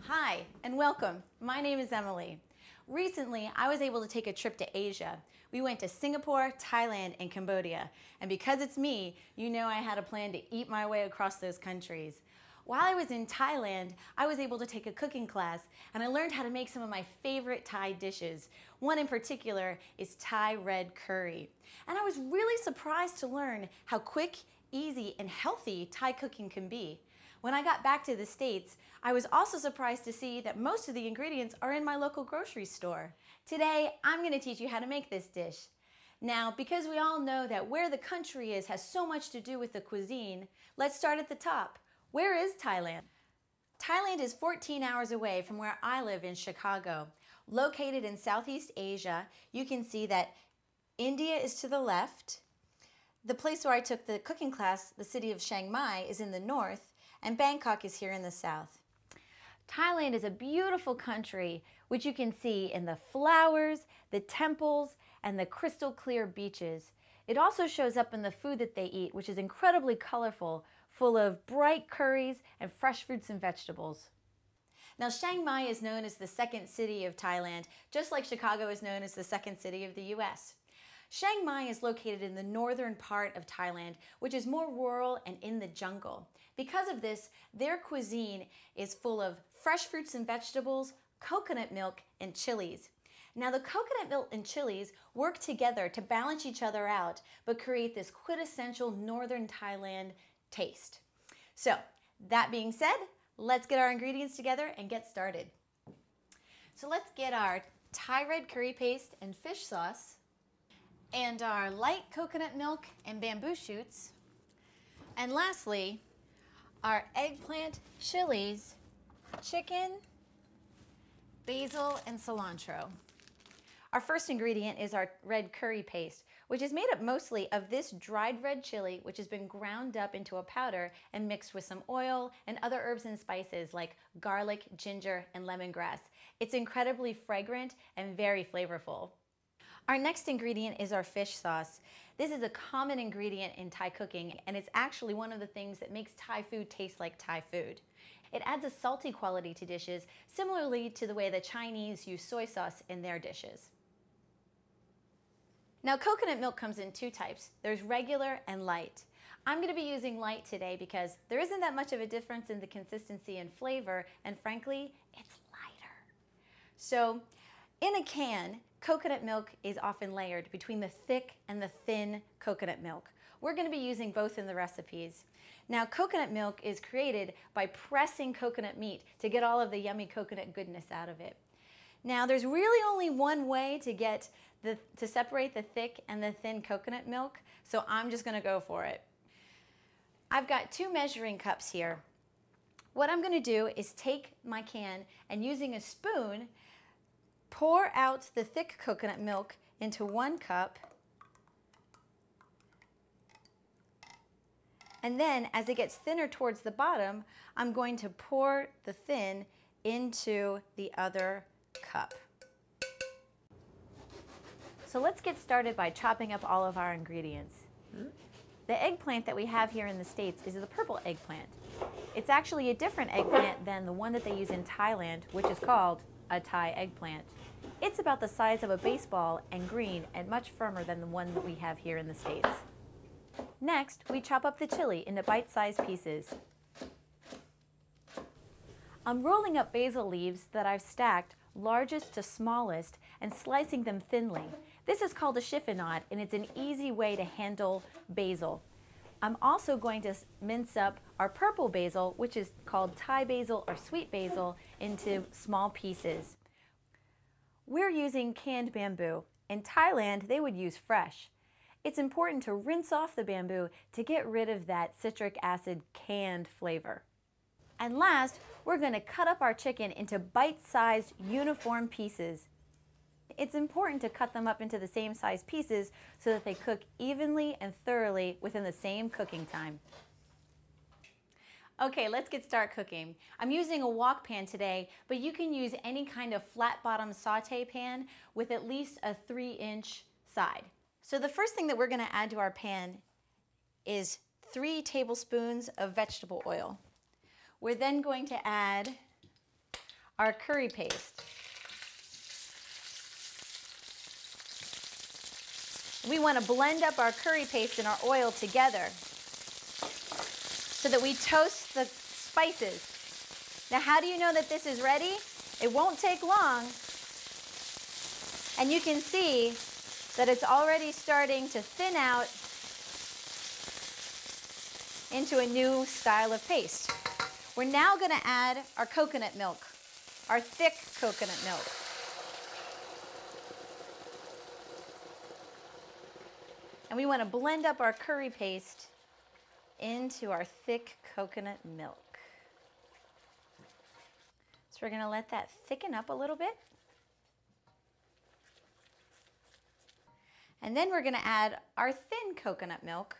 Hi, and welcome. My name is Emily. Recently, I was able to take a trip to Asia. We went to Singapore, Thailand, and Cambodia. And because it's me, you know I had a plan to eat my way across those countries. While I was in Thailand, I was able to take a cooking class, and I learned how to make some of my favorite Thai dishes. One in particular is Thai red curry. And I was really surprised to learn how quick, easy, and healthy Thai cooking can be. When I got back to the States, I was also surprised to see that most of the ingredients are in my local grocery store. Today, I'm going to teach you how to make this dish. Now, because we all know that where the country is has so much to do with the cuisine, let's start at the top. Where is Thailand? Thailand is 14 hours away from where I live in Chicago. Located in Southeast Asia, you can see that India is to the left. The place where I took the cooking class, the city of Chiang Mai, is in the north, and Bangkok is here in the south. Thailand is a beautiful country, which you can see in the flowers, the temples, and the crystal clear beaches. It also shows up in the food that they eat, which is incredibly colorful, full of bright curries and fresh fruits and vegetables. Now, Chiang Mai is known as the second city of Thailand, just like Chicago is known as the second city of the US. Chiang Mai is located in the northern part of Thailand, which is more rural and in the jungle. Because of this, their cuisine is full of fresh fruits and vegetables, coconut milk, and chilies. Now, the coconut milk and chilies work together to balance each other out, but create this quintessential northern Thailand taste. So, that being said, let's get our ingredients together and get started. So let's get our Thai red curry paste and fish sauce, and our light coconut milk and bamboo shoots, and lastly, our eggplant, chilies, chicken, basil, and cilantro. Our first ingredient is our red curry paste, which is made up mostly of this dried red chili, which has been ground up into a powder and mixed with some oil and other herbs and spices like garlic, ginger, and lemongrass. It's incredibly fragrant and very flavorful. Our next ingredient is our fish sauce. This is a common ingredient in Thai cooking, and it's actually one of the things that makes Thai food taste like Thai food. It adds a salty quality to dishes, similarly to the way the Chinese use soy sauce in their dishes. Now, coconut milk comes in two types. There's regular and light. I'm going to be using light today because there isn't that much of a difference in the consistency and flavor, and frankly, it's lighter. So, in a can, coconut milk is often layered between the thick and the thin coconut milk. We're going to be using both in the recipes. Now, coconut milk is created by pressing coconut meat to get all of the yummy coconut goodness out of it. Now, there's really only one way to separate the thick and the thin coconut milk, so I'm just going to go for it. I've got 2 measuring cups here. What I'm going to do is take my can and using a spoon, pour out the thick coconut milk into 1 cup, and then as it gets thinner towards the bottom, I'm going to pour the thin into the other cup. So let's get started by chopping up all of our ingredients. The eggplant that we have here in the States is the purple eggplant. It's actually a different eggplant than the one that they use in Thailand, which is called a Thai eggplant. It's about the size of a baseball and green and much firmer than the one that we have here in the States. Next, we chop up the chili into bite-sized pieces. I'm rolling up basil leaves that I've stacked largest to smallest and slicing them thinly. This is called a chiffonade, and it's an easy way to handle basil. I'm also going to mince up our purple basil, which is called Thai basil or sweet basil, into small pieces. We're using canned bamboo. In Thailand, they would use fresh. It's important to rinse off the bamboo to get rid of that citric acid canned flavor. And last, we're going to cut up our chicken into bite-sized, uniform pieces. It's important to cut them up into the same size pieces so that they cook evenly and thoroughly within the same cooking time. Okay, let's get started cooking. I'm using a wok pan today, but you can use any kind of flat bottom saute pan with at least a 3-inch side. So the first thing that we're going to add to our pan is 3 tablespoons of vegetable oil. We're then going to add our curry paste. We want to blend up our curry paste and our oil together so that we toast the spices. Now, how do you know that this is ready? It won't take long. And you can see that it's already starting to thin out into a new style of paste. We're now going to add our coconut milk, our thick coconut milk. And we want to blend up our curry paste into our thick coconut milk. So we're going to let that thicken up a little bit. And then we're going to add our thin coconut milk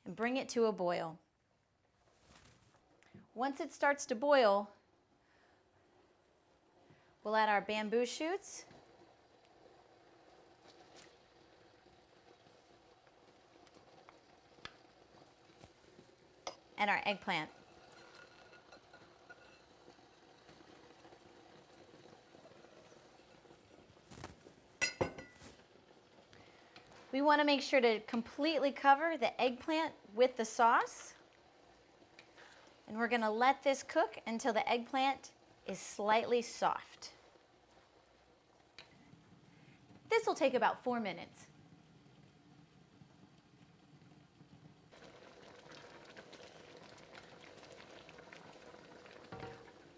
and bring it to a boil. Once it starts to boil, we'll add our bamboo shoots. And our eggplant. We want to make sure to completely cover the eggplant with the sauce. And we're going to let this cook until the eggplant is slightly soft. This will take about 4 minutes.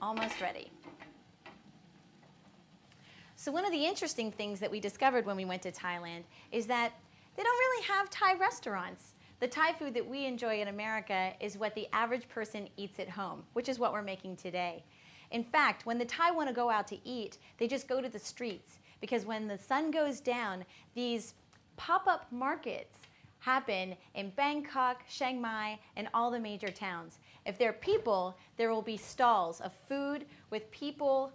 Almost ready. So one of the interesting things that we discovered when we went to Thailand is that they don't really have Thai restaurants. The Thai food that we enjoy in America is what the average person eats at home, which is what we're making today. In fact, when the Thai want to go out to eat, they just go to the streets, because when the sun goes down, these pop-up markets happen in Bangkok, Chiang Mai, and all the major towns. If there are people, there will be stalls of food with people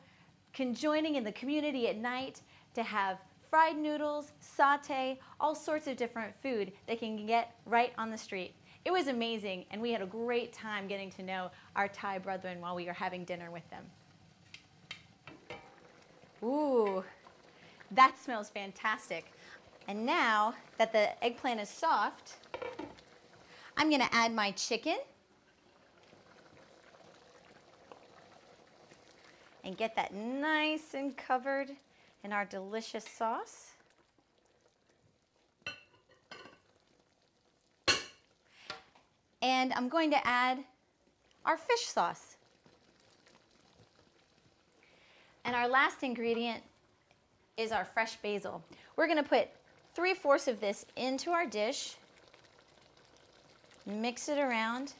conjoining in the community at night to have fried noodles, satay, all sorts of different food they can get right on the street. It was amazing, and we had a great time getting to know our Thai brethren while we were having dinner with them. Ooh, that smells fantastic. And now that the eggplant is soft, I'm going to add my chicken and get that nice and covered in our delicious sauce. And I'm going to add our fish sauce. And our last ingredient is our fresh basil. We're going to put 3/4 of this into our dish, mix it around,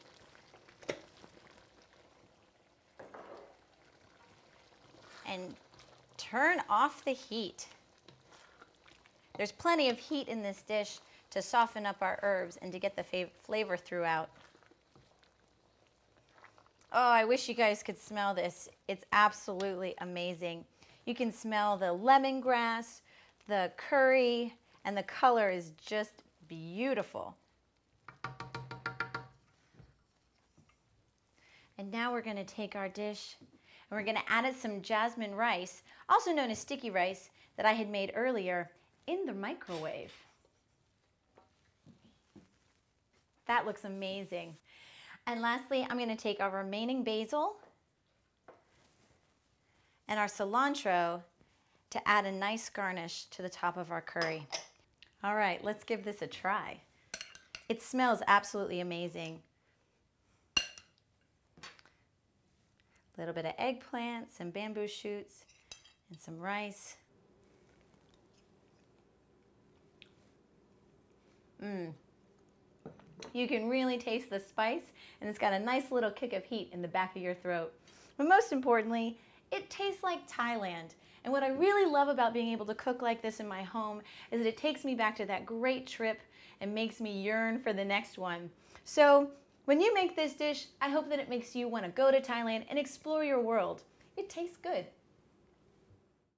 and turn off the heat. There's plenty of heat in this dish to soften up our herbs and to get the flavor throughout. Oh, I wish you guys could smell this. It's absolutely amazing. You can smell the lemongrass, the curry, and the color is just beautiful. And now we're going to take our dish and we're going to add it some jasmine rice, also known as sticky rice, that I had made earlier in the microwave. That looks amazing. And lastly, I'm going to take our remaining basil and our cilantro to add a nice garnish to the top of our curry. All right, let's give this a try. It smells absolutely amazing. A little bit of eggplant, some bamboo shoots, and some rice. You can really taste the spice, and it's got a nice little kick of heat in the back of your throat. But most importantly, it tastes like Thailand. And what I really love about being able to cook like this in my home is that it takes me back to that great trip and makes me yearn for the next one. So when you make this dish, I hope that it makes you want to go to Thailand and explore your world. It tastes good.